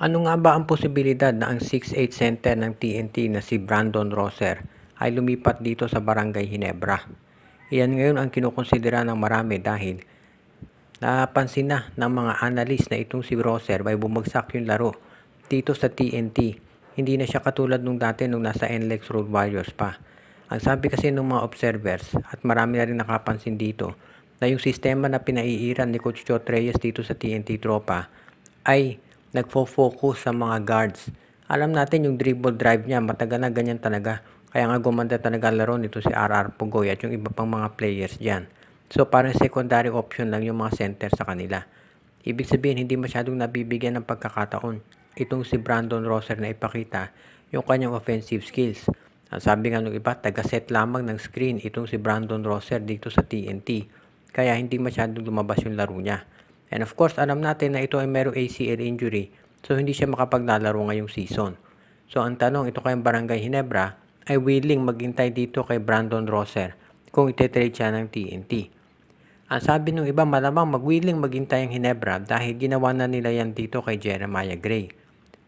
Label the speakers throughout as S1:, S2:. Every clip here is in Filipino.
S1: Ano nga ba ang posibilidad na ang 6'8" center ng TNT na si Brandon Rosser ay lumipat dito sa Barangay Ginebra? Iyan ngayon ang kinukonsidera ng marami dahil napansin na ng mga analyst na itong si Rosser ay bumagsak yung laro dito sa TNT. Hindi na siya katulad nung dati nung nasa NLEX Road Warriors pa. Ang sabi kasi ng mga observers at marami na rin nakapansin dito na yung sistema na pinaiiran ni Coach Chot Reyes dito sa TNT Tropa ay nagfo-focus sa mga guards. Alam natin yung dribble drive niya, matagal na ganyan talaga. Kaya nga gumanda talaga laro nito si RR Pugoy at yung iba pang mga players dyan. So parang secondary option lang yung mga center sa kanila. Ibig sabihin hindi masyadong nabibigyan ng pagkakataon itong si Brandon Rosser na ipakita yung kanyang offensive skills. Ang sabi nga ng iba, taga-set lamang ng screen itong si Brandon Rosser dito sa TNT. Kaya hindi masyadong lumabas yung laro niya. And of course, alam natin na ito ay merong ACL injury, so hindi siya makapaglalaro ngayong season. So ang tanong, ito kayong Barangay Ginebra ay willing maghintay dito kay Brandon Rosser kung ite-trade siya ng TNT. Ang sabi ng iba, malamang mag-willing maghintay ang Ginebra dahil ginawa na nila yan dito kay Jeremiah Gray.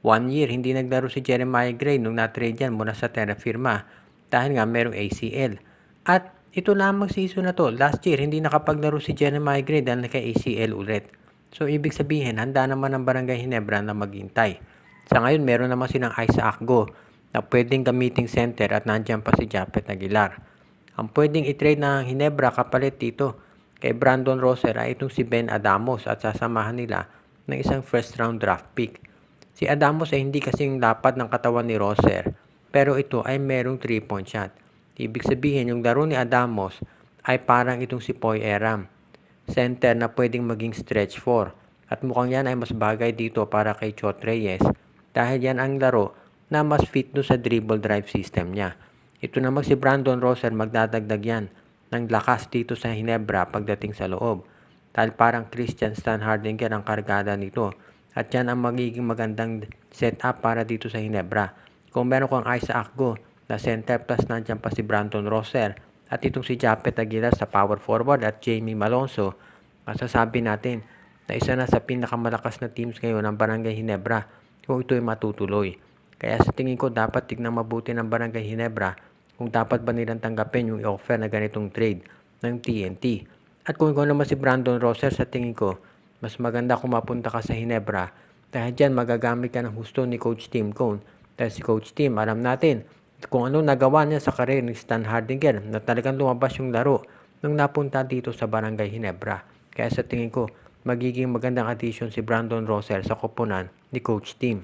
S1: 1 year hindi naglaro si Jeremiah Gray nung na-trade yan mula sa Terra Firma dahil nga merong ACL. At ito lamang season na to, last year hindi nakapaglaro si Jeremiah Gray dahil naka-ACL ulit. So ibig sabihin, handa naman ang Barangay Ginebra na maghintay. Sa ngayon, meron naman silang Isaac Go na pwedeng gamiting center at nandiyan pa si Japet Aguilar. Ang pwedeng i-trade ng Ginebra kapalit dito kay Brandon Rosser ay itong si Ben Adamos at sasamahan nila ng isang first round draft pick. Si Adamos ay hindi kasing lapad ng katawan ni Rosser, pero ito ay merong 3-point shot. Ibig sabihin, yung laro ni Adamos ay parang itong si Poy Eram, center na pwedeng maging stretch 4. At mukhang yan ay mas bagay dito para kay Chot Reyes dahil yan ang laro na mas fit do sa dribble drive system niya. Ito naman si Brandon Rosser, magdadagdag yan ng lakas dito sa Ginebra pagdating sa loob. Dahil parang Christian Stan Hardinger ang kargada nito. At yan ang magiging magandang setup para dito sa Ginebra. Kung meron kang Isaac Go na center plus nandiyan pa si Brandon Rosser at itong si Japet Aguilar sa power forward at Jamie Malonzo, masasabi natin na isa na sa pinakamalakas na teams ngayon ng Barangay Ginebra kung ito ay matutuloy. Kaya sa tingin ko dapat tignan mabuti ng Barangay Ginebra kung dapat ba nilang tanggapin yung offer na ganitong trade ng TNT. At kung ikaw naman si Brandon Rosser, sa tingin ko, mas maganda kung mapunta ka sa Ginebra dahil dyan magagamit ka ng husto ni Coach Tim Cone. Dahil si Coach Tim, alam natin kung ano nagawa niya sa karir ni Stan Hardinger na talagang lumabas yung laro nung napunta dito sa Barangay Ginebra. Kaya sa tingin ko, magiging magandang addition si Brandon Rosser sa koponan ni Coach Tim.